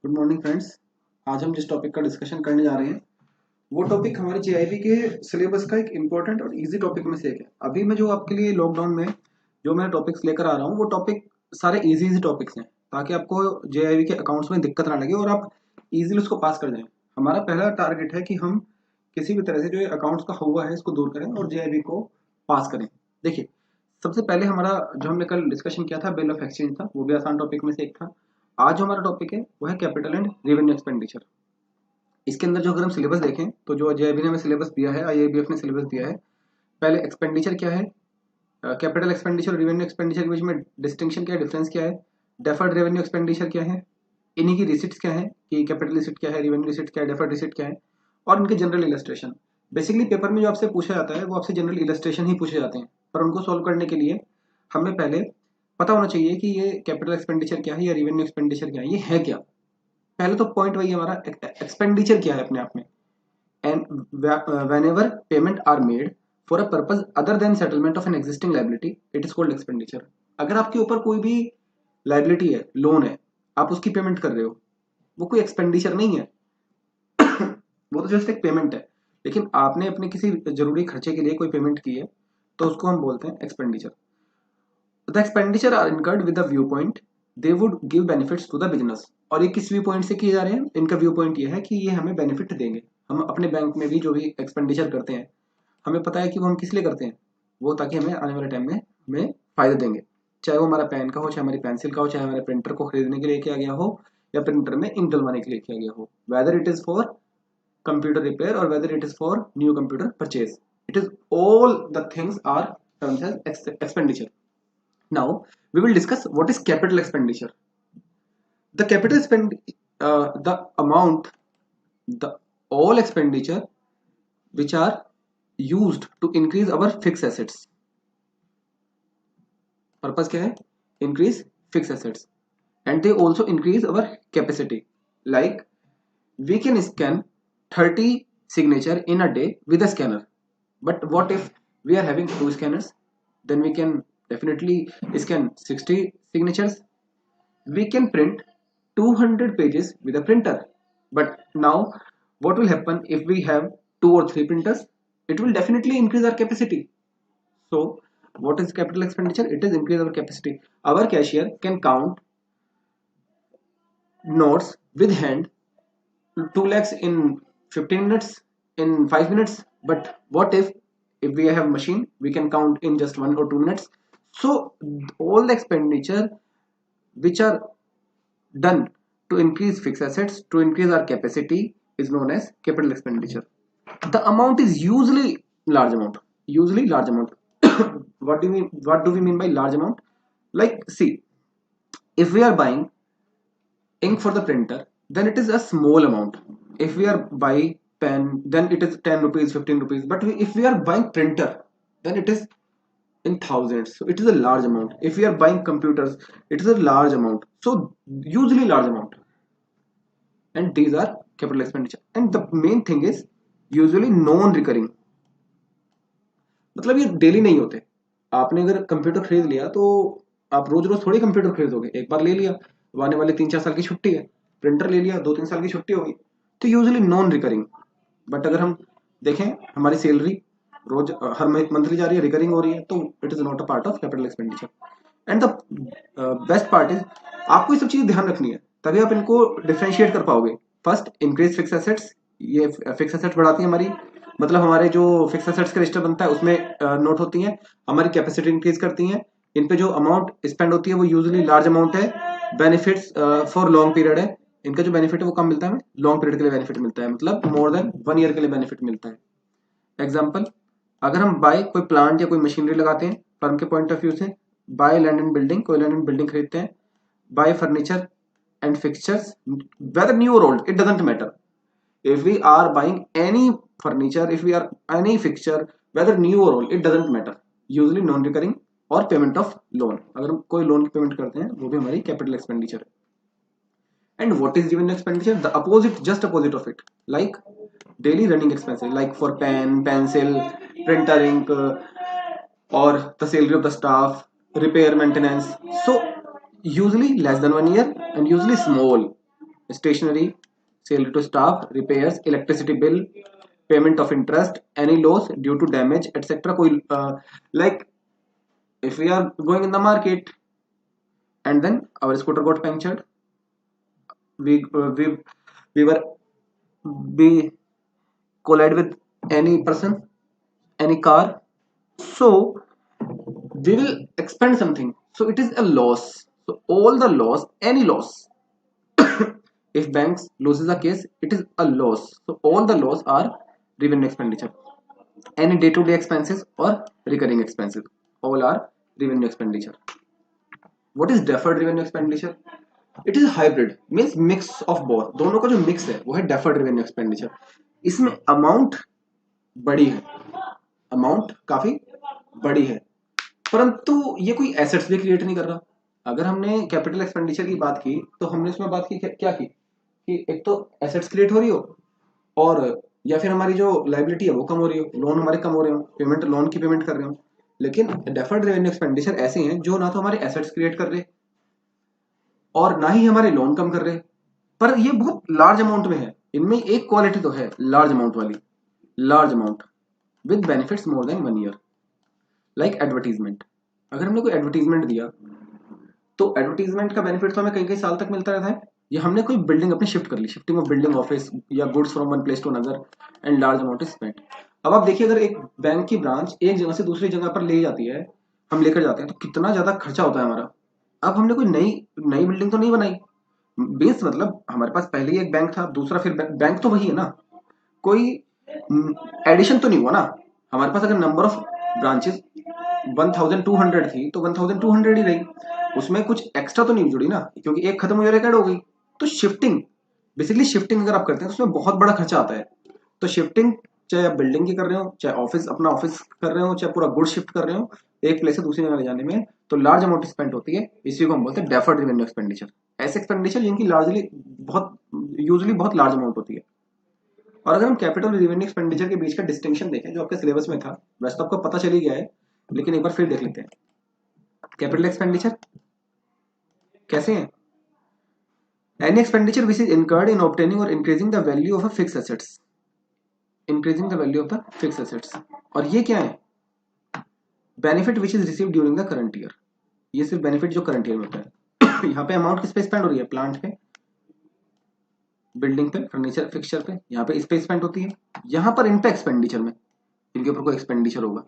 Good morning friends. आज हम जिस टॉपिक का डिस्कशन करने जा रहे हैं वो टॉपिक हमारे जेआईबी के सिलेबस का एक इम्पोर्टेंट और इजी टॉपिक में से एक है। अभी मैं जो आपके लिए लॉकडाउन में जो मैं टॉपिक्स लेकर आ रहा हूँ वो टॉपिक सारे इजी टॉपिक्स हैं, ताकि आपको जेआईबी के अकाउंट्स में दिक्कत ना लगे और आप इजीली उसको पास कर जाएं। हमारा पहला टारगेट है कि हम किसी भी तरह से जो अकाउंट्स का हुआ है इसको दूर करें और जेआईबी को पास करें। देखिए, सबसे पहले हमारा जो हमने कल डिस्कशन किया था बिल ऑफ एक्सचेंज था, वो भी आसान टॉपिक में से एक था। आज जो हमारा टॉपिक है वो है कैपिटल एंड रेवेन्यू एक्सपेंडिचर। इसके अंदर जो अगर हम सिलेबस देखें तो जो जेआईबी ने हमें सिलेबस दिया है, आईआईबीएफ ने सिलेबस दिया है। पहले एक्सपेंडिचर क्या है, कैपिटल एक्सपेंडिचर और रेवेन्यू एक्सपेंडिचर के बीच में डिस्टिंक्शन क्या है, डिफरेंस क्या है, डेफर्ड रेवेन्यू एक्सपेंडिचर क्या है, इन्हीं की रिसिट्स क्या है कि कैपिटल रिसिट क्या है, रेवेन्यू रिसिट क्या है, डेफर्ड रिसिट क्या है, और इनके जनरल इलस्ट्रेशन। बेसिकली पेपर में जो आपसे पूछा जाता है वो आपसे जनरल इलस्ट्रेशन ही पूछे जाते हैं, पर उनको सॉल्व करने के लिए हमें पहले पता होना चाहिए कि ये कैपिटल एक्सपेंडिचर क्या है या रेवेन्यू एक्सपेंडिचर क्या है, ये है क्या। पहले तो पॉइंट वही हमारा एक्सपेंडिचर क्या है अपने आप में। And whenever payment are made for a purpose other than settlement of an existing liability it is called expenditure। अगर आपके ऊपर कोई भी लाइबिलिटी है, लोन है, आप उसकी पेमेंट कर रहे हो, वो कोई एक्सपेंडिचर नहीं है वो तो जस्ट एक पेमेंट है। लेकिन आपने अपने किसी जरूरी खर्चे के लिए कोई पेमेंट की है तो उसको हम बोलते हैं expenditure. The expenditure are incurred with the view point they would give benefits to the business. और ये किस व्यू पॉइंट से किए जा रहे हैं, इनका व्यू पॉइंट ये है कि ये हमें बेनिफिट देंगे। हम अपने बैंक में भी जो भी एक्सपेंडिचर करते हैं हमें पता है कि वो हम किस लिए करते हैं, वो ताकि हमें आने वाले टाइम में हमें फायदा देंगे। चाहे वो हमारा पेन का हो, चाहे हमारी पेंसिल का हो, चाहे हमारे प्रिंटर को खरीदने के लिए किया गया हो या प्रिंटर में इंक डलवाने के लिए किया गया हो, whether it is for computer repair or whether it is for new computer purchase, it is all the things are terms as expenditure. Now we will discuss what is capital expenditure. The capital spend, the amount, the all expenditure which are used to increase our fixed assets. Purpose क्या है, increase fixed assets, and they also increase our capacity. Like we can scan 30 signature in a day with a scanner, but what if we are having two scanners? Then we can definitely scan 60 signatures. We can print 200 pages with a printer, but now what will happen if we have two or three printers? It will definitely increase our capacity. So what is capital expenditure? It is increase our capacity. Our cashier can count notes with hand 2 lakhs in 15 minutes, in 5 minutes, but what if we have machine, we can count in just 1 or 2 minutes. So all the expenditure which are done to increase fixed assets, to increase our capacity, is known as capital expenditure. The amount is usually large amount, usually large amount. What do we mean by large amount? Like, see, if we are buying ink for the printer, then it is a small amount. If we are buying pen, then it is 10 rupees, 15 rupees. But if we are buying printer, then it is in thousands. So it is a large amount. If we are buying computers, it is a large amount. So usually large amount. And these are capital expenditure. And the main thing is usually non-recurring. मतलब ये daily नहीं होते। आपने अगर computer खरीद लिया तो आप रोज रोज थोड़ी कंप्यूटर खरीदोगे, एक बार ले लिया, आने वाले 3-4 साल की छुट्टी है, प्रिंटर ले लिया, 2-3 साल की छुट्टी होगी, तो यूजुअली नॉन रिकरिंग। बट अगर हम देखें हमारी सैलरी रोज हर मंथली जा रही है, रिकरिंग हो रही है, तो it is not a part of capital expenditure. And the best part is आपको ये सब चीजें ध्यान रखनी है, तभी आप इनको डिफ्रेंशिएट कर पाओगे। First, increase fix assets. ये फिक्स एसेट्स बढ़ाती है हमारी, मतलब हमारे जो फिक्स एसेट्स का रजिस्टर बनता है उसमें नोट होती हैं, हमारी कैपेसिटी इंक्रीज करती हैं। इन पे जो अमाउंट स्पेंड होती है वो यूजुअली लार्ज अमाउंट है। बेनिफिट्स फॉर लॉन्ग पीरियड है, इनका जो बेनिफिट है वो कम मिलता है, हमें लॉन्ग पीरियड के लिए बेनिफिट मिलता है, मतलब मोर देन 1 ईयर के लिए बेनिफिट मिलता है। एग्जाम्पल, अगर हम बाय कोई प्लांट या कोई मशीनरी लगाते हैं फर्म के पॉइंट ऑफ व्यू से, बाय लैंड एंड बिल्डिंग, कोई लैंड एंड बिल्डिंग खरीदते हैं, buy furniture and fixtures, whether new और old, it doesn't matter. if we are buying any furniture, if we are any fixture, whether new or old, it doesn't matter, usually non recurring और payment of loan. अगर हम कोई loan की payment करते हैं वो भी हमारी कैपिटल एक्सपेंडिचर है। And what is revenue expenditure? The opposite, just opposite of it, like daily running expenses, like for pen, pencil, printer, ink, और the salary of the staff, repair, maintenance. So usually less than 1 year and usually small. Stationery, salary to staff, repairs, electricity bill, payment of interest, any loss due to damage etcetera. कोई like if we are going in the market and then our scooter got punctured, we were we collide with any person, any car, so we will expend something, so it is a loss. So all the loss, any loss, if banks loses a case, it is a loss. So all the loss are revenue expenditure. Any day-to-day expenses or recurring expenses, all are revenue expenditure. What is deferred revenue expenditure? It is hybrid, means mix of both, दोनों का जो mix है वो है deferred revenue expenditure. इसमें amount बड़ी है, amount काफी बड़ी है, परंतु ये कोई एसेट्स भी क्रिएट नहीं कर रहा। अगर हमने कैपिटल एक्सपेंडिचर की बात की तो हमने उसमें बात की क्या की कि एक तो एसेट्स क्रिएट हो रही हो, और या फिर हमारी जो लाइबिलिटी है वो कम हो रही हो, लोन हमारे कम हो रहे हो, पेमेंट लोन की पेमेंट कर रहे हो। लेकिन डेफर्ड रेवेन्यू एक्सपेंडिचर ऐसे हैं जो ना तो हमारे एसेट्स क्रिएट कर रहे और ना ही हमारे लोन कम कर रहे, पर ये बहुत लार्ज अमाउंट में है। इनमें एक क्वालिटी तो है लार्ज अमाउंट वाली, large amount with benefits more than 1 year. Like advertisement, अगर हमने कोई एडवर्टीजमेंट दिया तो एडवर्टीजमेंट का बेनिफिट तो हमें कई कई साल तक मिलता रहता है। या हमने कोई बिल्डिंग अपनी शिफ्ट कर ली, शिफ्टिंग ऑफ बिल्डिंग, ऑफिस या goods from one place to another, and large amount is spent. अब आप देखिए, अगर एक बैंक की ब्रांच एक जगह से दूसरी जगह पर ले जाती है, हम लेकर जाते हैं, तो कितना ज्यादा खर्चा होता है हमारा। अब हमने कोई नई नई बिल्डिंग तो नहीं बनाई, बेस मतलब हमारे पास पहले ही एक बैंक था, दूसरा फिर बैंक तो वही है ना, कोई एडिशन तो नहीं हुआ ना। हमारे पास अगर नंबर ऑफ ब्रांचेस 1200 थी तो 1200 ही रही, उसमें कुछ एक्स्ट्रा तो नहीं जुड़ी ना, क्योंकि एक खत्म हुई और एक ऐड हो गई। तो शिफ्टिंग, बेसिकली शिफ्टिंग अगर आप करते हैं तो उसमें बहुत बड़ा खर्चा आता है। तो शिफ्टिंग चाहे आप बिल्डिंग की कर रहे हो, चाहे ऑफिस अपना ऑफिस कर रहे हो, चाहे पूरा गुड शिफ्ट कर रहे हो एक प्लेस से दूसरी जगह ले जाने में, तो लार्ज अमाउंट स्पेंड होती है। इसी को हम बोलते हैं डेफर्ड रेवेन्यू एक्सपेंडिचर। ऐसे एक्सपेंडिचर जिनकी लार्जली बहुत यूजुअली बहुत लार्ज अमाउंट होती है। और अगर हम कैपिटल रेवेन्यू एक्सपेंडिचर के बीच का डिस्टिंक्शन देखें जो आपके सिलेबस में था, वैसे तो आपको पता चल ही गया है, लेकिन एक बार फिर देख लेते हैं। कैपिटल एक्सपेंडिचर कैसे है? Any expenditure which is incurred in obtaining और increasing the value of a fix assets, increasing the value of the fix assets. और ये क्या है? Benefit which is receive during the current year. ये सिर्फ benefit जो करंट ईयर में होता है। यहाँ पे अमाउंट किस पे स्पेंड हो रही है? प्लांट पे, बिल्डिंग पे, फर्नीचर फिक्सचर पे, यहाँ पे इस पे स्पेंड होती है। यहाँ पर इन पे एक्सपेंडिचर में इनके ऊपर कोई एक्सपेंडिचर होगा।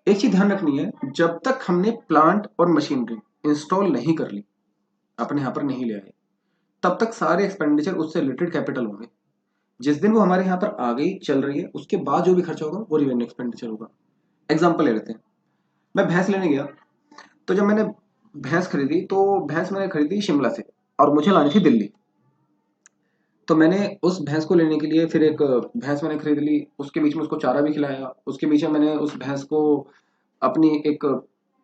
एक चीज ध्यान रखनी है, जब तक हमने प्लांट और मशीनरी इंस्टॉल नहीं कर ली, अपने यहाँ पर नहीं ले आए, तब तक सारे एक्सपेंडिचर उससे रिलेटेड कैपिटल होंगे। जिस दिन वो हमारे यहाँ पर आ गई, चल रही है, उसके बाद जो भी खर्चा होगा वो रिवेन्यू एक्सपेंडिचर होगा। एग्जाम्पल ले लेते हैं, मैं भैंस लेने गया, तो जब मैंने भैंस खरीदी तो भैंस मैंने खरीदी शिमला से और मुझे लानी थी दिल्ली। तो मैंने उस भैंस को लेने के लिए फिर एक भैंस मैंने खरीद ली, उसके बीच में उसको चारा भी खिलाया, उसके बीच में मैंने उस भैंस को अपनी एक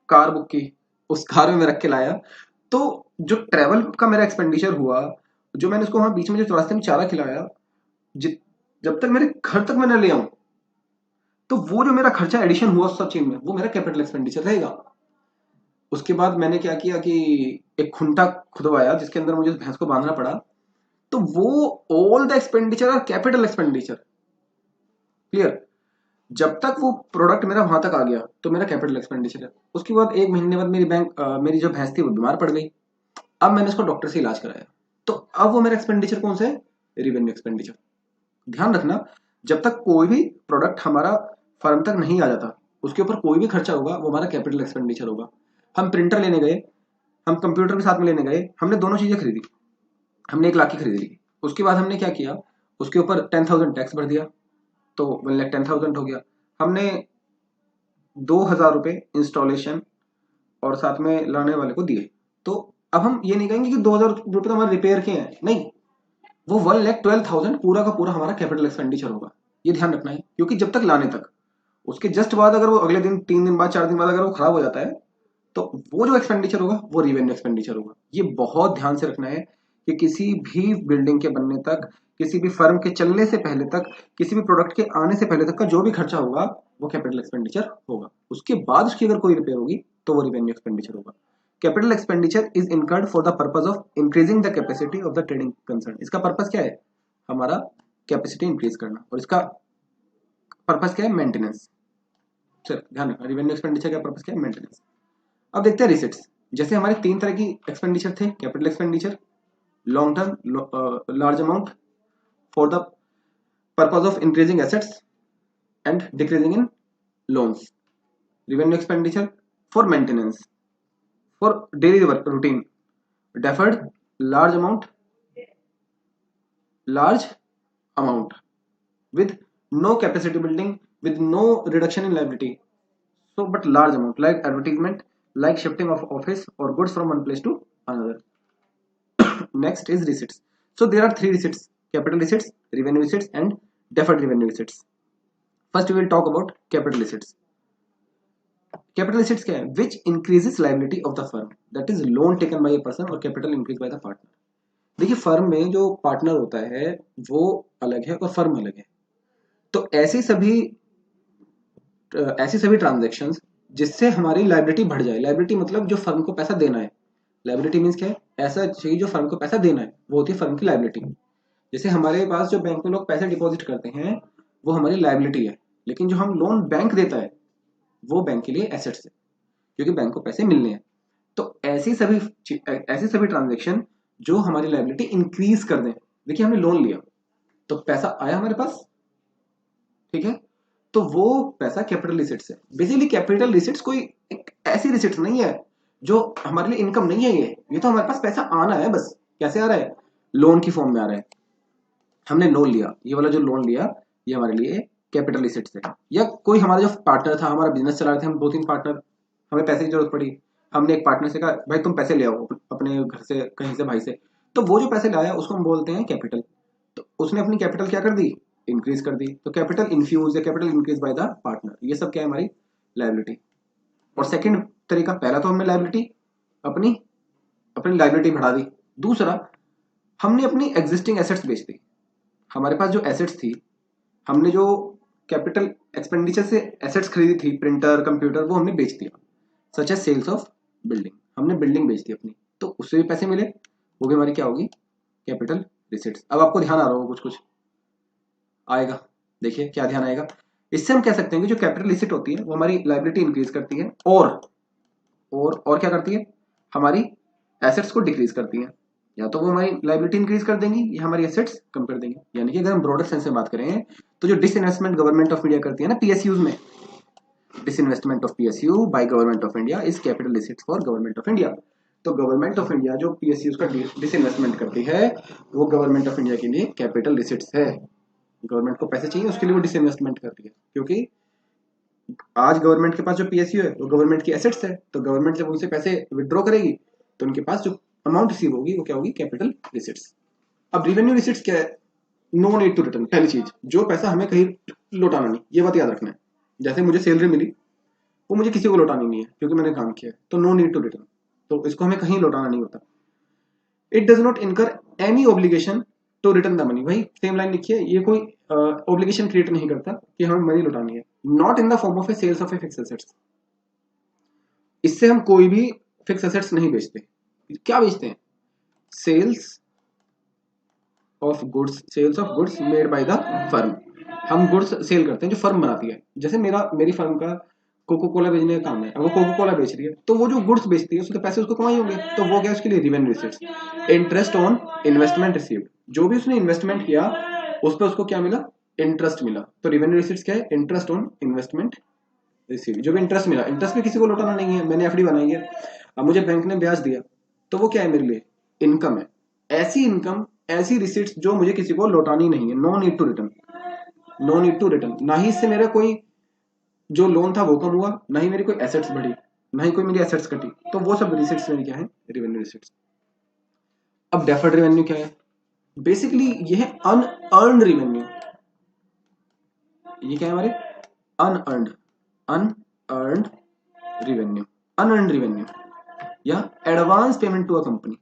कार बुक की, उस कार में मैं रख के लाया। तो जो ट्रेवल का मेरा एक्सपेंडिचर हुआ, जो मैंने उसको वहां बीच में जो रास्ते में चारा खिलाया, जब तक मेरे घर तक मैं न ले आऊं, तो वो जो मेरा खर्चा एडिशन हुआ उस सब चीज में, वो मेरा कैपिटल एक्सपेंडिचर रहेगा। उसके बाद मैंने क्या किया कि एक खुंटा खुदवाया जिसके अंदर मुझे भैंस को बांधना पड़ा, तो वो ऑल द एक्सपेंडिचर और कैपिटल एक्सपेंडिचर। क्लियर? जब तक वो प्रोडक्ट मेरा वहां तक आ गया तो मेरा कैपिटल एक्सपेंडिचर है। उसके बाद 1 महीने बाद मेरी जो भैंस थी वो बीमार पड़ गई, अब मैंने उसको डॉक्टर से इलाज कराया, तो अब वो मेरा एक्सपेंडिचर कौन सा है? Revenue expenditure. ध्यान रखना, जब तक कोई भी प्रोडक्ट हमारा फर्म तक नहीं आ जाता, उसके ऊपर कोई भी खर्चा होगा वो हमारा कैपिटल एक्सपेंडिचर होगा। हम प्रिंटर लेने गए, हम कंप्यूटर के साथ में लेने गए, हमने दोनों चीजें खरीदी, हमने 1 लाख की खरीद ली। उसके बाद हमने क्या किया, उसके ऊपर 10,000 टैक्स भर दिया, तो 1,10,000 हो गया। हमने 2,000 रुपये इंस्टॉलेशन और साथ में लाने वाले को दिए। तो अब हम ये नहीं कहेंगे कि 2,000 रुपये तो हमारे रिपेयर के हैं, नहीं, वो 1,12,000 पूरा का पूरा हमारा कैपिटल एक्सपेंडिचर होगा। ये ध्यान रखना है, क्योंकि जब तक लाने तक, उसके जस्ट बाद अगर वो अगले दिन, 3 दिन बाद, 4 दिन बाद अगर वो खराब हो जाता है, तो वो जो एक्सपेंडिचर होगा वो रिवेन्यू एक्सपेंडिचर होगा। ये बहुत ध्यान से रखना है कि किसी भी बिल्डिंग के बनने तक, किसी भी फर्म के चलने से पहले तक, किसी भी प्रोडक्ट के आने से पहले तक का जो भी खर्चा होगा वो कैपिटल एक्सपेंडिचर होगा। उसके बाद उसकी अगर कोई रिपेयर होगी तो वो रिवेन्यू एक्सपेंडिचर होगा। Capital expenditure is incurred for the purpose of increasing the capacity of the trading concern. इसका पर्पज क्या है? हमारा कैपेसिटी इंक्रीज करना। और इसका पर्पज क्या है? मेंटेनेंस। चल ध्यान रखना, रेवेन्यू एक्सपेंडिचर का पर्पज क्या है? मेंटेनेंस। अब देखते हैं रिसिट्स। जैसे हमारे तीन तरह की एक्सपेंडिचर थे, capital expenditure, long term large amount for the purpose of increasing assets and decreasing in loans, revenue expenditure for maintenance for daily routine, deferred large amount with no capacity building, with no reduction in liability, so but large amount like advertisement, like shifting of office or goods from one place to another. Next is receipts. So there are three receipts: capital receipts, revenue receipts and deferred revenue receipts. First we will talk about capital receipts. Capital receipts क्या है? Which increases liability of the firm, that is loan taken by a person or capital increased by the partner. देखिए firm में जो partner होता है वो अलग है और फर्म अलग है। तो ऐसी सभी ट्रांजैक्शंस जिससे हमारी लायबिलिटी बढ़ जाए। लायबिलिटी मतलब जो फर्म को पैसा देना है। लायबिलिटी मीन्स क्या है? ऐसा चीज जो फर्म को पैसा देना है वो होती है फर्म की लायबिलिटी। जैसे हमारे पास जो बैंक में लोग पैसे डिपॉजिट करते हैं वो हमारी लायबिलिटी है, लेकिन जो हम लोन बैंक देता है वो बैंक के लिए एसेट्स है, क्योंकि बैंक को पैसे मिलने हैं। तो ऐसी सभी ट्रांजेक्शन जो हमारी लायबिलिटी इंक्रीज कर दें। देखिए हमने लोन लिया तो पैसा आया हमारे पास, ठीक है, तो वो पैसा कैपिटल रिसिट्स है। बेसिकली कैपिटल रिसिट्स कोई एक ऐसी रिसिट्स नहीं है जो हमारे लिए इनकम नहीं है। ये तो हमारे पास पैसा आना है बस। कैसे आ रहा है? लोन की फॉर्म में आ रहा है। हमने लोन लिया, ये वाला जो लोन लिया ये हमारे लिए कैपिटल रिसिट्स है। या कोई हमारा जो पार्टनर था, हमारा बिजनेस चला रहे थे हम 2-3 पार्टनर, हमें पैसे की जरूरत पड़ी, हमने एक पार्टनर से कहा भाई तुम पैसे ले आओ अपने घर से, कहीं से, भाई से, तो वो जो पैसे लाया उसको हम बोलते हैं कैपिटल। तो उसने अपनी कैपिटल क्या कर दी? इंक्रीज कर दी। तो कैपिटल इन्फ्यूज या capital increase by the partner, ये सब क्या है? हमारी लायबिलिटी। और सेकंड तरीका, पहला तो हमने लायबिलिटी अपनी लायबिलिटी बढ़ा दी। दूसरा, हमने अपनी एग्जिस्टिंग एसेट्स बेच दी। हमारे पास जो एसेट्स थी, हमने जो कैपिटल एक्सपेंडिचर से एसेट्स खरीदी थी, प्रिंटर, कंप्यूटर, वो हमने बेच दिया। Such as sales of building, हमने बिल्डिंग बेच दी अपनी, तो उससे भी पैसे मिले, वो भी हमारी क्या होगी? Capital receipts. अब आपको ध्यान आ रहा होगा, कुछ आएगा। देखिए क्या ध्यान आएगा। इससे हम कह सकते हैं कि जो कैपिटल रिसिट होती है वो हमारी लायबिलिटी इंक्रीज करती है और क्या करती है? हमारी एसेट्स को डिक्रीज करती है। या तो वो हमारी लायबिलिटी इंक्रीज कर देंगी या हमारी एसेट्स कम कर देंगी। यानी कि अगर हम ब्रॉडर सेंस में बात करें तो जो डिसइन्वेस्टमेंट गवर्नमेंट ऑफ इंडिया करती है ना पीएसयूज में, disinvestment of PSU by government of India is capital receipts for government of India. तो गवर्नमेंट ऑफ इंडिया जो पीएसयूज का डिसइन्वेस्टमेंट करती है वो गवर्नमेंट ऑफ इंडिया के लिए कैपिटल रिसिट्स है। गवर्नमेंट को पैसे चाहिए, उसके लिए वो डिसइन्वेस्टमेंट करती है, क्योंकि आज गवर्नमेंट के पास जो पीएसयू है वो गवर्नमेंट की एसेट्स है। तो गवर्नमेंट जब उनसे पैसे विड्रॉ करेगी तो उनके पास जो अमाउंट रिसीव होगी वो क्या होगी? Capital receipts. अब रेवेन्यू रिसिट्स क्या है? No need to return. पहली चीज, जो पैसा हमें कहीं लौटाना नहीं, ये बात याद रखना है। जैसे मुझे सैलरी मिली, वो मुझे किसी को लौटानी नहीं है क्योंकि मैंने काम किया है, तो नो नीड टू रिटर्न। तो इसको हमें कहीं लौटाना नहीं होता। It does not incur any obligation to return the money. भाई सेम लाइन लिखी है, ये कोई ऑब्लिगेशन क्रिएट नहीं करता कि हमें मनी लौटानी है। Not in the form of a sales of a fix assets. इससे हम कोई भी फिक्स एसेट्स नहीं बेचते। क्या बेचते हैं? Sales of goods made by the firm. हम गुड्स सेल करते हैं जो फर्म बनाती है। जैसे मेरी फर्म का कोको कोला बेचने का काम है, अब वो कोको कोला बेच रही है, तो वो जो गुड्स बेचती है उसके पैसे उसको कमाई होंगे, तो वो क्या? उसके लिए revenue receipts. Interest on investment received, जो भी उसने इन्वेस्टमेंट किया उस पर उसको क्या मिला? इंटरेस्ट मिला। तो रेवेन्यू रिसिट्स क्या है? Interest on investment receive. जो भी इंटरेस्ट मिला, इंटरेस्ट भी किसी को लौटाना नहीं है, मैंने एफडी बनाई है, अब मुझे बैंक ने ब्याज दिया, तो वो क्या है? मेरे लिए इनकम है। ऐसी इनकम, ऐसी रिसिट्स जो मुझे किसी को लौटानी नहीं है। No need to return, no need to return. ना ही इससे मेरा कोई जो लोन था वो कम हुआ, ना ही मेरी कोई एसेट्स बढ़ी, ना ही कोई मेरी एसेट्स कटी। तो वो सब रिसिट्स मेरी क्या है? Revenue receipts. अब डेफर्ड रेवेन्यू क्या है? बेसिकली ये है अनअर्न्ड रेवेन्यू। ये क्या है हमारे? अनअर्न्ड रेवेन्यू, अनअर्न्ड रेवेन्यू या advance payment to a company.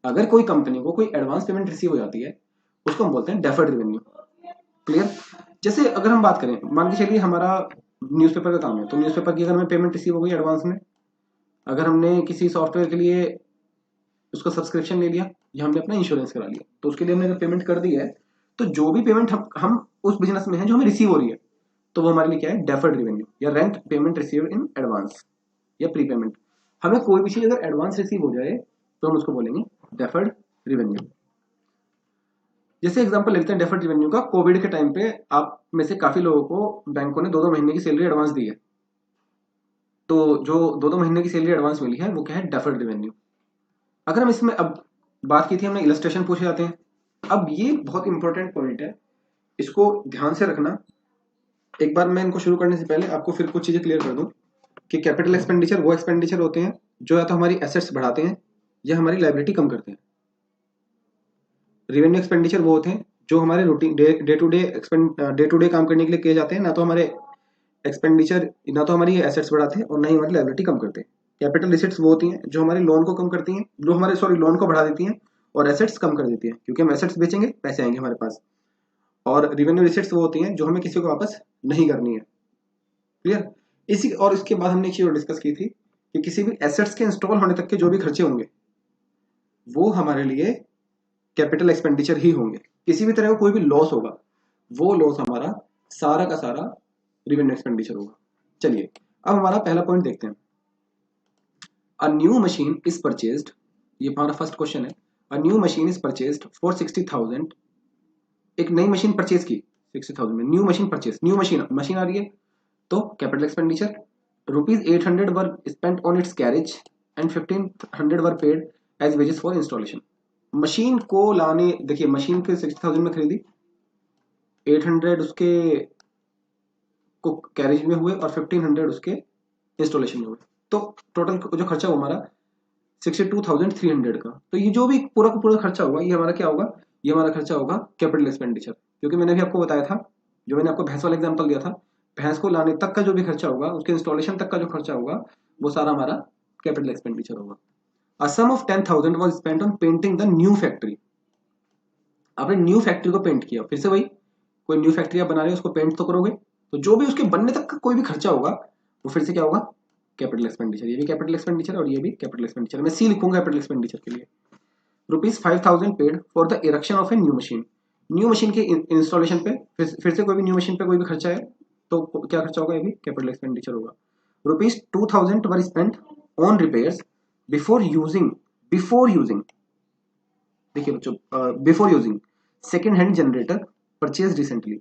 अगर कोई कंपनी को कोई एडवांस पेमेंट रिसीव हो जाती है उसको हम बोलते हैं डेफर्ड रेवेन्यू। क्लियर? जैसे अगर हम बात करें, मान के चलिए हमारा न्यूज़पेपर का काम है, तो न्यूज़पेपर की अगर हमें पेमेंट रिसीव हो गई एडवांस में, अगर हमने किसी सॉफ्टवेयर के लिए उसका सब्सक्रिप्शन ले लिया या हमने अपना इंश्योरेंस करा लिया, तो उसके लिए हमने अगर पेमेंट कर दी है, तो जो भी पेमेंट हम उस बिजनेस में है जो हमें रिसीव हो रही है, तो वो हमारे लिए क्या है, डेफर्ड रेवेन्यू या rent payment receive in advance या प्री पेमेंट। हमें कोई भी चीज अगर एडवांस रिसीव हो जाए तो हम उसको बोलेंगे डेफर्ड रेवेन्यू। जैसे एग्जांपल लेते हैं डेफर्ड रेवेन्यू का, कोविड के टाइम पे आप में से काफी लोगों को बैंकों ने 2-2 महीने की सैलरी एडवांस दी है, तो जो 2-2 महीने की सैलरी एडवांस मिली है वो क्या है, डेफर्ड रेवेन्यू। अगर हम इसमें अब बात की थी हमने, इलस्ट्रेशन पूछे जाते हैं। अब ये बहुत इंपॉर्टेंट पॉइंट है, इसको ध्यान से रखना। एक बार मैं इनको शुरू करने से पहले आपको फिर कुछ चीजें क्लियर कर दूं कि कैपिटल एक्सपेंडिचर वो एक्सपेंडिचर होते हैं जो या तो हमारी एसेट्स बढ़ाते हैं या हमारी लायबिलिटी कम करते हैं। रेवेन्यू एक्सपेंडिचर वो होते हैं जो हमारे रूटीन डे टू डे काम करने के लिए किए जाते हैं, ना तो हमारे एक्सपेंडिचर, ना तो हमारी एसेट्स बढ़ाते हैं और ना ही हमारी लायबिलिटी कम करते हैं। कैपिटल एसेट्स वो होती हैं जो हमारे लोन को कम करती हैं, जो हमारे लोन को बढ़ा देती हैं, और एसेट्स कम कर देती हैं, क्योंकि हम एसेट्स बेचेंगे पैसे आएंगे हमारे पास। और रेवेन्यू रिसीट्स वो होती हैं जो हमें किसी को वापस नहीं करनी है। क्लियर? इसी और इसके बाद हमने एक चीज डिस्कस की थी कि किसी भी एसेट्स के इंस्टॉल होने तक के जो भी खर्चे होंगे वो हमारे लिए कैपिटल एक्सपेंडिचर ही होंगे। किसी भी तरह का कोई भी लॉस होगा, वो लॉस हमारा सारा का सारा रेवेन्यू एक्सपेंडिचर होगा। चलिए अब हमारा पहला पॉइंट देखते हैं। A new machine is purchased, ये हमारा फर्स्ट क्वेश्चन है। A new machine is purchased for 60,000। एक नई मशीन परचेज की 60,000 में, new machine purchase, new machine आ रही है, तो capital expenditure. ₹800 were spent on its carriage and 1,500 were paid as wages for installation. Machine को लाने, देखिए मशीन के 60,000 में खरीदी, 800 उसके को कैरेज में हुए और 1,500 उसके इंस्टॉलेशन में हुए, तो टोटल जो खर्चा हुआ हमारा 62,300 का। तो ये जो भी पूरा का पूरा खर्चा होगा ये हमारा क्या होगा, ये हमारा खर्चा होगा कैपिटल एक्सपेंडिचर। क्योंकि मैंने भी आपको बताया था, जो मैंने आपको भैंस वाला एग्जांपल दिया था, भैंस को लाने तक का जो भी खर्चा होगा, उसके इंस्टॉलेशन तक का जो खर्चा होगा, वो सारा हमारा कैपिटल एक्सपेंडिचर होगा। A sum of 10,000 was spent on painting the new factory. आपने न्यू फैक्ट्री को पेंट किया, फिर से वही, कोई न्यू फैक्ट्री आप बना रहे हो उसको पेंट तो करोगे, तो जो भी उसके बनने तक का कोई भी खर्चा होगा वो फिर से क्या होगा, कैपिटल एक्सपेंडिचर। ये भी कैपिटल एक्सपेंडिचर और ये भी कैपिटल एक्सपेंडिचर। मैं सी लिखूंगा कैपिटल एक्सपेंडिचर के लिए। ₹5,000 paid for the erection of a new machine. New machine के इंस्टॉलेशन पे फिर से कोई भी न्यू मशीन पे कोई भी खर्चा है तो क्या खर्चा होगा, ये भी कैपिटल एक्सपेंडिचर होगा। ₹2,000 were spent on repairs before using, देखिए बच्चों, before using second hand generator purchase recently.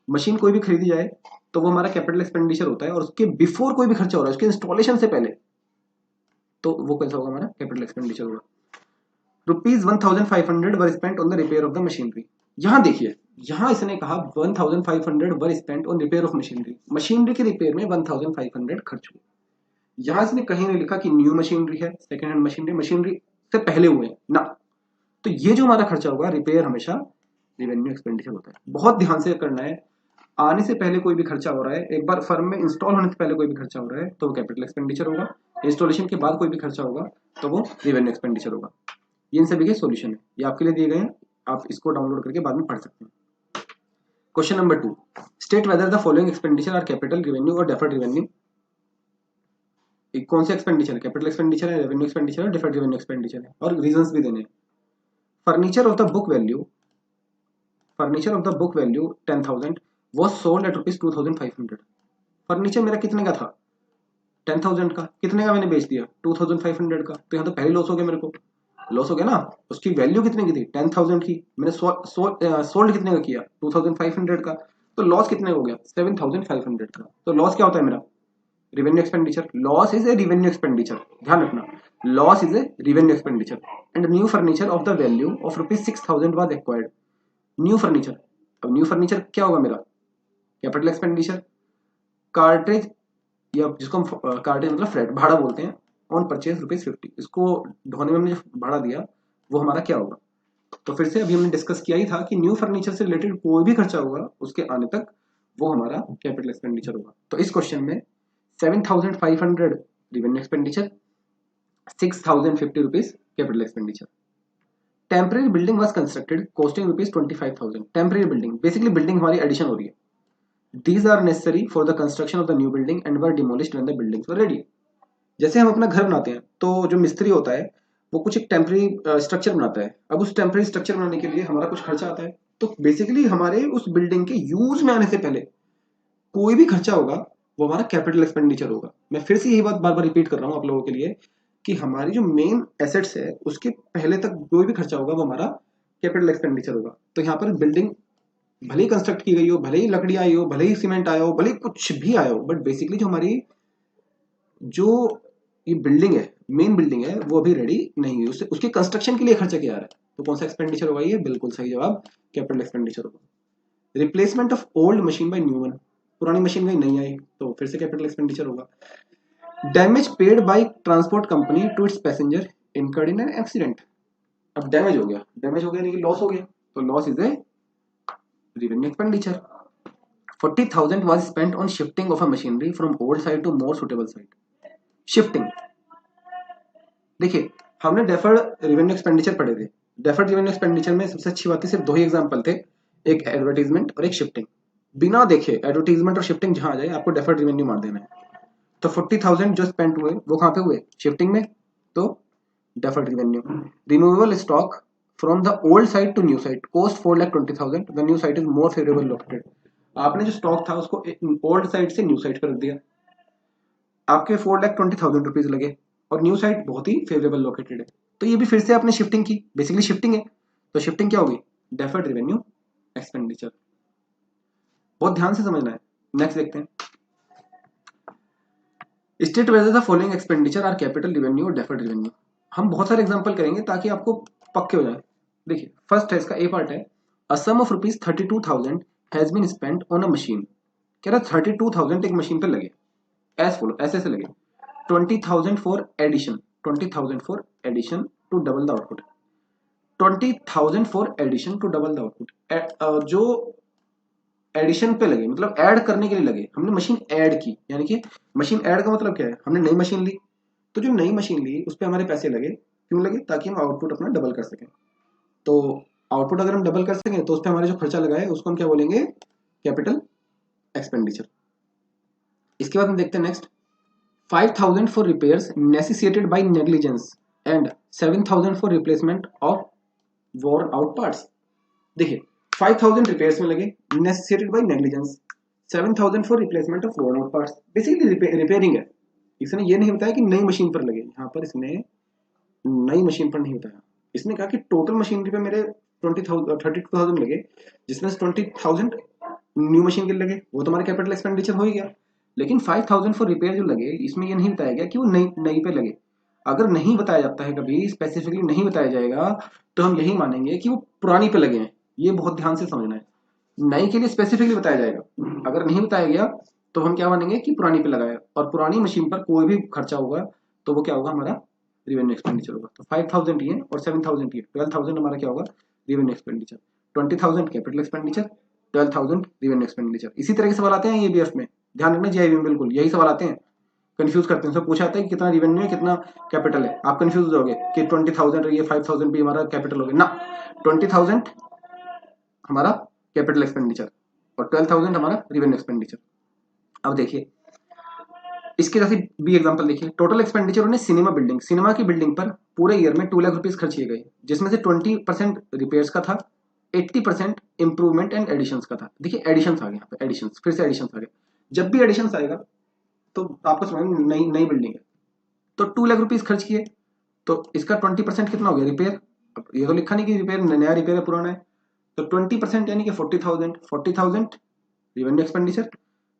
Machine कोई भी खरीदी जाए तो वो हमारा कैपिटल एक्सपेंडिचर होता है, और उसके बिफोर कोई भी खर्चा हो रहा है, उसके इंस्टॉलेशन से पहले, तो वो कैसा होगा, हमारा कैपिटल एक्सपेंडिचर होगा। ₹1,500 were spent on the repair of the machinery. यहां देखिए, यहां इसने कहा 1,500 were spent on repair of machinery, machinery के रिपेयर में 1,500 खर्च हुए। यहां इसने कहीं नहीं लिखा कि न्यू मशीनरी है, सेकेंड हैंड मशीनरी, मशीनरी से पहले हुए ना। तो ये जो हमारा खर्चा होगा रिपेयर, हमेशा रेवेन्यू एक्सपेंडिचर होता है। बहुत ध्यान से करना है, आने से पहले कोई भी खर्चा हो रहा है, एक बार फर्म में इंस्टॉल होने से पहले कोई भी खर्चा हो रहा है तो वो कैपिटल एक्सपेंडिचर होगा। इंस्टॉलेशन के बाद कोई भी खर्चा होगा तो वो रेवेन्यू एक्सपेंडिचर होगा। ये इन सभी के सॉल्यूशन है, ये आपके लिए दिए गए हैं, आप इसको डाउनलोड करके बाद में पढ़ सकते हैं। Question number 2, state whether the following expenditure are capital revenue और डेफर्ड रेवेन्यू। कौन से एक्सपेंडिचर है, कैपिटल एक्सपेंडिचर है, रेवेन्यू एक्सपेंडिचर है, डेफर्ड रेवेन्यू एक्सपेंडिचर है, और रीजंस भी देने हैं। Furniture of the book value, furniture of the book value 10,000 was sold at ₹2,500। Furniture मेरा कितने का था, 10,000 का, कितने का मैंने बेच दिया, 2,500 का, तो यहाँ तो पहले लॉस हो गया, मेरे को लॉस हो गया ना। उसकी वैल्यू कितने की थी, 10,000 की, मैंने सोल्ड कितने का किया, 2,500 का, तो लॉस कितने हो गया, 7,500 का। तो लॉस क्या होता है मेरा, revenue expenditure. Loss is a revenue expenditure, ध्यान रखना, loss is a revenue expenditure. And new furniture of the value of ₹6,000 was acquired. New furniture, अब न्यू फर्नीचर क्या होगा मेरा, कैपिटल एक्सपेंडिचर। कार्ट्रेज, या जिसको हम कार्ट्रेज मतलब फ्लैट भाड़ा बोलते हैं, ऑन परचेज ₹50, इसको ढोने में हमने जो भाड़ा दिया वो हमारा क्या होगा। तो फिर से अभी हमने डिस्कस किया ही था कि न्यू फर्नीचर से रिलेटेड कोई भी खर्चा होगा उसके आने तक वो हमारा कैपिटल एक्सपेंडिचर होगा। तो इस क्वेश्चन में 7,500 revenue expenditure, ₹6,050 capital expenditure. Temporary building was constructed costing ₹25,000। Temporary building, basically building हमारी एडिशन हो रही है। These are necessary for the construction of the new building and were demolished when the buildings were ready। जैसे हम अपना घर बनाते हैं तो जो मिस्त्री होता है वो कुछ एक टेम्पररी स्ट्रक्चर बनाता है। अब उस टेम्पररी स्ट्रक्चर बनाने के लिए हमारा कुछ खर्चा आता है। तो बेसिकली हमारे उस बिल्डिंग के यूज में आने से पहले कोई भी खर्चा होगा वो हमारा कैपिटल एक्सपेंडिचर होगा। मैं फिर से यही बात बार बार रिपीट कर रहा हूँ आप लोगों के लिए कि हमारी जो मेन एसेट्स है उसके पहले तक कोई भी खर्चा होगा वो हमारा कैपिटल एक्सपेंडिचर होगा। तो यहाँ पर बिल्डिंग भले ही कंस्ट्रक्ट की गई हो, भले ही लकड़ी आई हो, भले ही सीमेंट आया हो, भले ही कुछ भी आया हो, बट बेसिकली जो हमारी जो ये बिल्डिंग है, मेन बिल्डिंग है, वो अभी रेडी नहीं हुई, उससे उसके कंस्ट्रक्शन के लिए खर्चा क्या आ रहा है। तो कौन सा एक्सपेंडिचर होगा ये? बिल्कुल सही जवाब, कैपिटल एक्सपेंडिचर होगा। Replacement of old machine by new one, पुरानी मशीन गई नहीं आई तो फिर से कैपिटल एक्सपेंडिचर होगा। Damage paid by transport company to its passenger incurred in an accident. अब डैमेज हो गया, डैमेज हो गया यानी कि लॉस हो गया, तो loss is a revenue expenditure. 40,000 was spent on shifting of a machinery from old site to more suitable site. Shifting, देखिए हमने डेफर्ड रेवेन्यू एक्सपेंडिचर पढ़े थे। डेफर्ड रेवेन्यू एक्सपेंडिचर में सबसे अच्छी बात है सिर्फ दो ही एग्जांपल थे, एक एडवर्टाइजमेंट और एक शिफ्टिंग। बिना देखे एडवर्टाइजमेंट और शिफ्टिंग जहां आ जाए आपको डेफर्ड रेवेन्यू मार देना है। तो 40,000 जो स्पेंड हुए वो कहाँ पे हुए? शिफ्टिंग में, तो deferred revenue. Removable stock from the old site to new site cost 4,20,000, the new site is more favourable located. आपने जो स्टॉक था उसको ओल्ड साइट से न्यू साइट पर रख दिया, आपके 4,20,000 रुपीज लगे और न्यू साइट बहुत ही फेवरेबल लोकेटेड है। तो ये भी फिर से आपने शिफ्टिंग की, बेसिकली शिफ्टिंग है। तो शिफ्टिंग क्या होगी? Deferred revenue expenditure. बहुत ध्यान से समझना है। नेक्स्ट देखते हैं, state whether the following expenditure are capital revenue और डेफर्ड रेवेन्यू। हम बहुत सारे एग्जांपल करेंगे ताकि आपको पक्के हो जाए। देखिए फर्स्ट है, इसका ए पार्ट है, a sum of rupees 32,000 has been spent on a machine. कह रहा 32,000 एक मशीन पे लगे, एज फॉलो, ऐसे से लगे। 20,000 for addition, 20,000 for addition to double the output, 20,000 for addition to double the output. जो एडिशन पे लगे मतलब ऐड करने के लिए लगे, हमने मशीन ऐड की, यानी कि मशीन ऐड का मतलब क्या है? हमने नई मशीन ली, तो जो नई मशीन ली उस पर हमारे पैसे लगे, क्यों लगे? ताकि हम आउटपुट अपना डबल कर सकें। तो आउटपुट अगर हम डबल कर सकें तो उस पर हमारे जो खर्चा लगा है उसको हम क्या बोलेंगे? Capital expenditure. इसके बाद हम देखते हैं next, 5,000 for repairs necessitated by negligence and 7,000 for replacement of worn out parts. देखिए 5,000 रिपेयर्स में लगे, necessitated by negligence, 7,000 for replacement of worn out parts. Basically repairing है। इसने ये नहीं बताया कि नई मशीन पर लगे, यहाँ पर इसने नई मशीन पर नहीं बताया। इसने कहा कि टोटल मशीनरी पे मेरे 32,000 लगे, जिसमें से 20,000 न्यू मशीन के लगे, वो तुम्हारे कैपिटल एक्सपेंडिचर हो ही गया। लेकिन 5,000 फॉर रिपेयर जो लगे, इसमें ये नहीं बताया गया कि वो नई नई पे लगे। अगर नहीं बताया जाता है, कभी स्पेसिफिकली नहीं बताया जाएगा, तो हम यही मानेंगे कि वो पुरानी पे लगे हैं। ये बहुत ध्यान से समझना है, नई के लिए स्पेसिफिकली बताया जाएगा। अगर नहीं बताया गया तो हम क्या मानेंगे कि पुरानी पे लगाया, और पुरानी मशीन पर कोई भी खर्चा होगा तो वो क्या होगा? हमारा रेवेन्यू एक्सपेंडिचर होगा। तो 5,000 ये और 7,000 ये, 12,000 हमारा क्या होगा? Revenue expenditure. 20,000 capital expenditure, 12,000 revenue expenditure. इसी तरह के सवाल आते हैं ये बीएफ में, ध्यान रखना, जीआईबी में बिल्कुल यही सवाल आते हैं। कंफ्यूज करते हैं, सब पूछा जाता है कि कितना रेवेन्यू है कितना कैपिटल है, आप कंफ्यूज हो जाओगे कि 20,000 ये 5,000 भी हमारा कैपिटल हो गया ना। 20,000 हमारा कैपिटल एक्सपेंडिचर और 12,000 हमारा रेवेन्यू एक्सपेंडिचर। अब देखिए इसके जैसे बी एग्जांपल देखिए, टोटल एक्सपेंडिचर उन्हें सिनेमा बिल्डिंग, सिनेमा की बिल्डिंग पर पूरे ईयर में 2 लाख रुपीज खर्च किए गए, जिसमें से 20% रिपेयर्स का था, 80% इंप्रूवमेंट एंड एडिशंस का था। देखिए एडिशंस आ गए यहाँ पे, एडिशंस, फिर से एडिशंस आ गए। जब भी एडिशंस आएगा तो आपको समझ में, नई नई बिल्डिंग है तो 2 लाख रुपीज खर्च किए, तो इसका 20% कितना हो गया? रिपेयर। अब ये तो लिखा नहीं कि रिपेयर नया रिपेयर है पुराना है, तो 20% यानी कि 40,000, 40,000 revenue expenditure,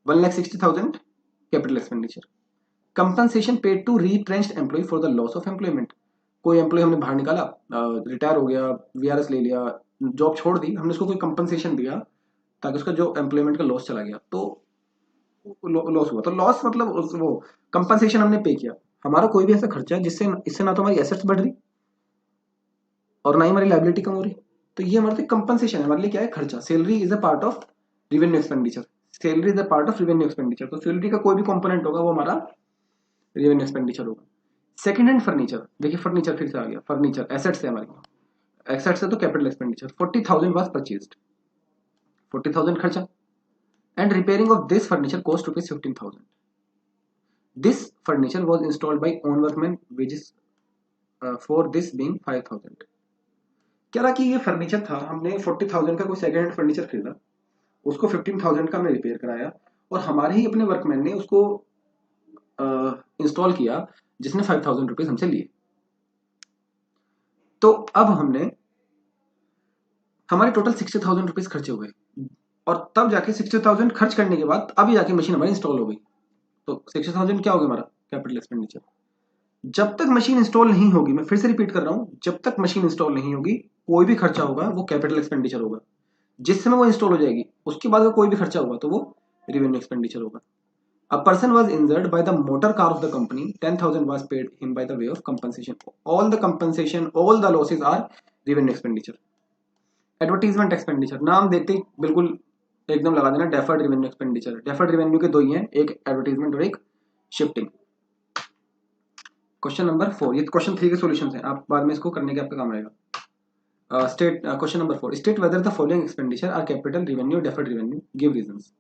1,60,000 capital expenditure. Compensation paid to retrenched employee for the loss of employment. कोई एम्प्लॉय हमने बाहर निकाला, रिटायर हो गया, वीआरएस ले लिया, जॉब छोड़ दी, हमने उसको कोई कंपनसेशन दिया ताकि उसका जो एम्प्लॉयमेंट का लॉस चला गया तो लॉस हुआ। तो लॉस मतलब वो कंपनसेशन हमने पे किया। हमारा कोई भी ऐसा खर्चा है जिससे इससे ना तो हमारी एसेट्स बढ़ रही और ना ही हमारी लाइबिलिटी कम हो रही, तो ये हमारे कंपनसेशन है, हमारे लिए क्या है? खर्चा। Salary is a part of revenue expenditure, salary is a part of revenue expenditure. तो सैलरी का कोई भी कंपोनेंट होगा वो हमारा रेवेन्यू एक्सपेंडिचर होगा। सेकंड हैंड फर्नीचर, देखिए फर्नीचर फिर से आ गया, फर्नीचर एसेट्स है हमारी, एसेट्स है तो कैपिटल एक्सपेंडिचर। 40,000 वाज परचेज्ड, 40,000 खर्चा, and repairing of this furniture cost rupees 15,000। This furniture was installed by own workman wages for this being 5000। कह रहा कि ये फर्नीचर था, हमने 40,000 का कोई सेकंड हैंड फर्नीचर खरीदा, उसको 15,000 का हमने रिपेयर कराया और हमारे ही अपने वर्कमैन ने उसको इंस्टॉल किया जिसने 5,000 रुपीज हमसे लिए। तो अब हमारे टोटल 60,000 रुपीज खर्चे हुए और तब जाके 60,000 खर्च करने के बाद अभी जाके मशीन हमारी इंस्टॉल हो गई। तो 60,000 क्या हो गया हमारा कैपिटल एक्सपेंडिचर। जब तक मशीन इंस्टॉल नहीं होगी, मैं फिर से रिपीट कर रहा हूं, जब तक मशीन इंस्टॉल नहीं होगी कोई भी खर्चा होगा वो कैपिटल एक्सपेंडिचर होगा। जिस समय वो इंस्टॉल हो जाएगी उसके बाद कोई भी खर्चा होगा तो वो रेवेन्यू एक्सपेंडिचर होगा। A person was injured by the motor car of the company. 10,000 was paid him by the way of compensation. All the compensation, all the losses are revenue expenditure. Advertisement expenditure, नाम देखते ही बिल्कुल एकदम लगा देना deferred revenue expenditure. Deferred revenue के दो ही हैं, एक एडवर्टीजमेंट और एक शिफ्टिंग। क्वेश्चन नंबर 4, ये क्वेश्चन 3 के सॉल्यूशंस हैं, आप बाद में इसको करने के आपका काम रहेगा। State question number 4, state whether the following expenditure are capital revenue deferred revenue, give reasons.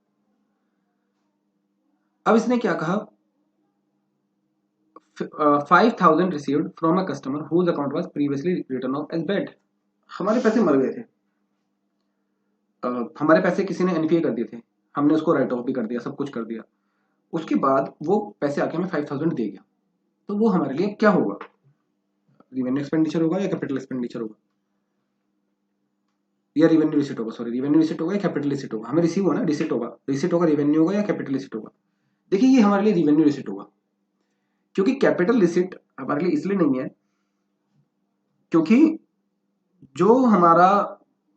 अब इसने क्या कहा, 5,000 received from a customer whose account was previously written off as bad। हमारे पैसे मर गए थे, हमारे पैसे किसी ने एनपीए कर दिए थे, हमने उसको राइट ऑफ भी कर दिया, सब कुछ कर दिया, उसके बाद वो पैसे आके हमें 5,000 दे गया, तो वो हमारे लिए क्या होगा, रिवेन्यू एक्सपेंडिचर होगा या कैपिटल एक्सपेंडिचर होगा, या रिवेन्यू रिसिट होगा, सॉरी रिवेन्यू रिसिट होगा या कैपिटल रिसिट होगा। हमें रिसीव होना, रिसिट होगा, रिसिट होगा, रिवेन्यू होगा या कैपिटल रिसिट होगा। देखिए ये हमारे लिए रिवेन्यू रिसिट होगा, क्योंकि कैपिटल रिसिट हमारे लिए इसलिए नहीं है क्योंकि जो हमारा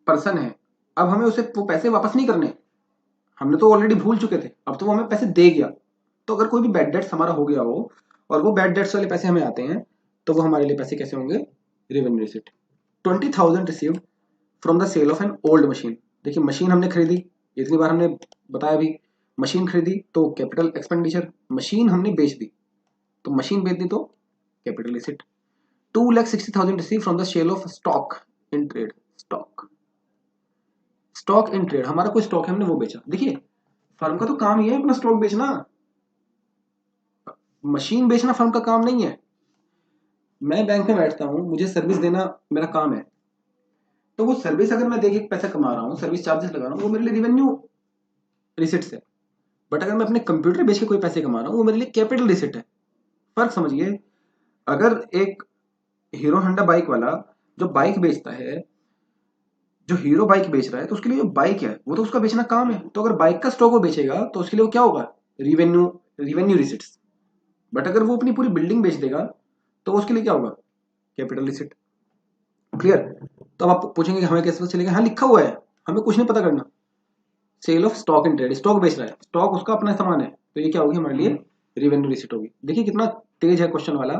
पर्सन है अब हमें उसे वो पैसे वापस नहीं करने, हमने तो ऑलरेडी भूल चुके थे, अब तो वो हमें पैसे दे गया। तो अगर कोई भी बैड डेट्स हमारा हो गया हो और वो बैड डेट्स वाले पैसे हमें आते हैं तो वो हमारे लिए पैसे कैसे होंगे, revenue receipt. 20,000 received from the sale of an old machine. देखिए मशीन हमने खरीदी, इतनी बार हमने बताया भी, मशीन खरीदी तो कैपिटल एक्सपेंडिचर, मशीन हमने बेच दी तो मशीन बेच दी तो capital receipt. 2,60,000 receive from the sale of stock in trade. Stock in trade, हमारा कोई स्टॉक है हमने वो बेचा। देखिए फर्म का तो काम ही है अपना स्टॉक बेचना, मशीन बेचना फर्म का काम नहीं है। मैं बैंक में बैठता हूं, मुझे सर्विस देना मेरा काम है, तो वो सर्विस अगर मैं देके पैसा कमा रहा हूँ, सर्विस चार्जेस लगा रहा हूँ, वो मेरे लिए रिवेन्यू रिसिट्स है। बट अगर मैं अपने कंप्यूटर बेच के कोई पैसे कमा रहा हूँ वो मेरे लिए कैपिटल रिसिट है। फर्क समझिए, अगर एक हीरो होंडा बाइक वाला जो बाइक बेचता है, जो हीरो बाइक बेच रहा है, तो उसके लिए जो बाइक है वो तो उसका बेचना काम है, तो अगर बाइक का स्टॉक वो बेचेगा तो उसके लिए वो क्या होगा, रिवेन्यू रिवेन्यू रिसिट्स। बट अगर वो अपनी पूरी बिल्डिंग बेच देगा तो उसके लिए क्या होगा, कैपिटल रिसिट। क्लियर। तो अब आप पूछेंगे कि हमें कैसे पता चलेगा, हाँ लिखा हुआ है, हमें कुछ नहीं पता करना। Sale of stock in trade, stock बेच रहा है, स्टॉक उसका अपना सामान है, तो ये क्या होगी हमारे लिए, रिवेन्यू रिसिट होगी। देखिए कितना तेज है क्वेश्चन वाला,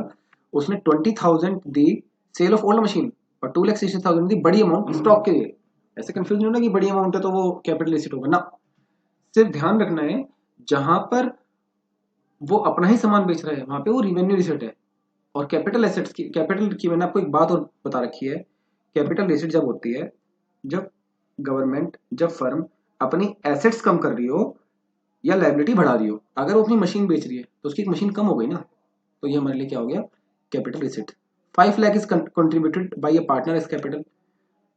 उसने 20,000 दी सेल ऑफ ओल्ड मशीन और 2,60,000 दी बड़ी अमाउंट स्टॉक के लिए। ऐसे कंफ्यूज नहीं होना कि बड़ी अमाउंट है तो वो कैपिटल रिसिट होगा ना, सिर्फ ध्यान रखना है जहां पर वो अपना ही सामान बेच रहा है वहां पे वो रिवेन्यू रिसिट है। और कैपिटल एसेट्स की, कैपिटल की मैंने आपको एक बात और बता रखी है, कैपिटल रिसिट जब होती है जब गवर्नमेंट, जब फर्म अपनी एसेट्स कम कर रही हो या लाइबिलिटी बढ़ा रही हो। अगर वो अपनी मशीन बेच रही है तो उसकी एक मशीन कम हो गई ना, तो ये हमारे लिए क्या हो गया, capital receipt. 5 lakh is contributed by a partner as capital,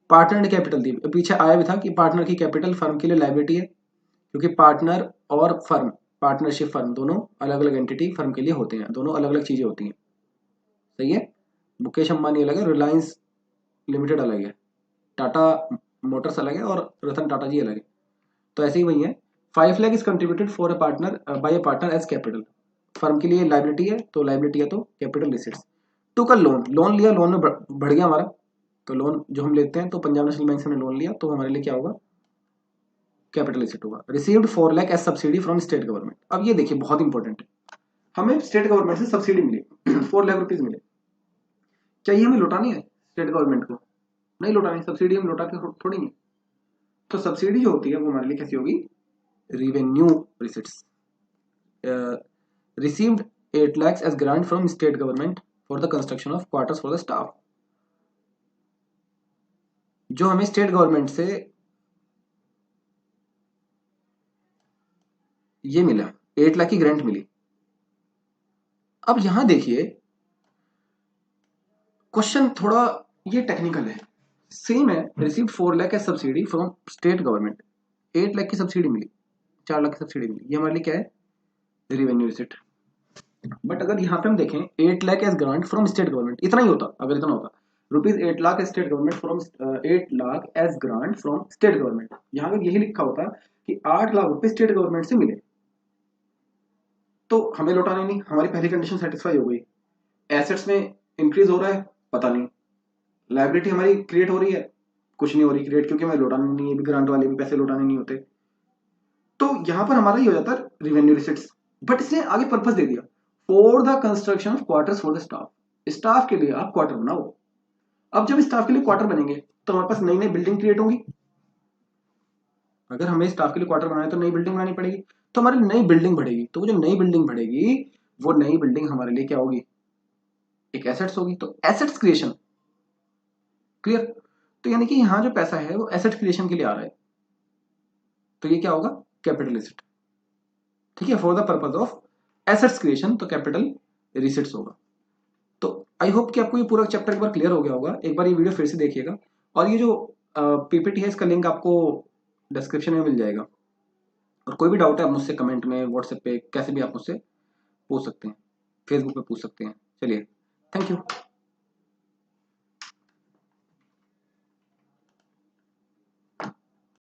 partner ने कैपिटल दी, पीछे आया भी था कि पार्टनर की कैपिटल फर्म के लिए लाइबिलिटी है, क्योंकि पार्टनर और फर्म, पार्टनरशिप फर्म दोनों अलग अलग एंटिटी फर्म के लिए होते हैं, दोनों अलग अलग चीजें होती हैं। सही है, मुकेश अंबानी अलग है, रिलायंस लिमिटेड अलग है, टाटा मोटर्स अलग है और रतन टाटा जी अलग है, तो ऐसे ही वही है। 5 lakh is contributed for a partner by a partner as capital, firm के लिए लाइबिलिटी है तो लाइबिलिटी है तो कैपिटल रिसिट्स। टू का लोन, लोन लिया, लोन में बढ़ गया हमारा, तो लोन जो हम लेते हैं तो पंजाब नेशनल बैंक से हमने लोन लिया तो हमारे लिए क्या होगा, कैपिटल रिसिट होगा। Received 4 lakh as subsidy from state government. अब ये देखिए बहुत इंपॉर्टेंट है, हमें स्टेट गवर्नमेंट से सब्सिडी मिली 4 लाख रुपीज मिले, क्या ये हमें लौटानी है स्टेट गवर्नमेंट को, नहीं लौटानी, सब्सिडी हम लौटाते थोड़ी है। तो सब्सिडी जो होती है वो हमारे लिए कैसी होगी, revenue receipts। Received 8 lakhs as grant from state government for the construction of quarters for the staff। जो हमें स्टेट गवर्नमेंट से ये मिला, 8 लाख की ग्रांट मिली, अब यहां देखिए क्वेश्चन थोड़ा ये टेक्निकल है, सेम है। Receive 4 lakh as subsidy from state government, 8 lakh की सब्सिडी मिली, 4 लाख की सब्सिडी मिली, ये हमारे लिए क्या है, रेवेन्यू रिसिट। बट अगर यहाँ पे हम देखें 8 lakh as grant from state government, इतना ही होता, अगर इतना होता rupees 8 lakh state government from 8 lakh as grant from state government, यहाँ अगर यही लिखा होता कि 8 लाख रुपए स्टेट गवर्नमेंट से मिले, तो हमें लौटाने नहीं, हमारी पहली कंडीशन सेटिस्फाई हो गई। एसेट्स में इंक्रीज हो रहा है, पता नहीं, लाइबिलिटी हमारी क्रिएट हो रही है, कुछ नहीं हो रही क्रिएट, क्योंकि हमें लौटाने नहीं है, भी ग्रांट वाले भी पैसे लौटाने नहीं होते। तो यहां पर हमारा ये हो जाता है रिवेन्यू रिसिट्स। बट इसने आगे पर्पस दे दिया, for the construction of quarters for the staff, staff के लिए आप क्वार्टर बनाओ। अब जब स्टाफ के लिए क्वार्टर बनेंगे तो हमारे पास नई नई बिल्डिंग क्रिएट होंगी, अगर हमें स्टाफ के लिए क्वार्टर बनाए तो नई बिल्डिंग बनानी पड़ेगी, तो हमारी नई बिल्डिंग बढ़ेगी, तो वो जो नई बिल्डिंग बढ़ेगी वो नई बिल्डिंग हमारे लिए क्या होगी, एक एसेट्स होगी। तो एसेट्स क्रिएशन, क्लियर। तो यानी कि यहाँ जो पैसा है वो एसेट क्रिएशन के लिए आ रहा है, तो ये क्या होगा, कैपिटल एसेट, ठीक है, for the purpose of assets creation, तो कैपिटल रिसिट्स होगा। तो आई होप कि आपको ये पूरा चैप्टर एक बार क्लियर हो गया होगा, एक बार ये वीडियो फिर से देखिएगा, और ये जो पीपीटी है इसका लिंक आपको डिस्क्रिप्शन में मिल जाएगा, और कोई भी डाउट है आप मुझसे कमेंट में, व्हाट्सएप पे, कैसे भी आप मुझसे पूछ सकते हैं, फेसबुक पे पूछ सकते हैं। चलिए, थैंक यू।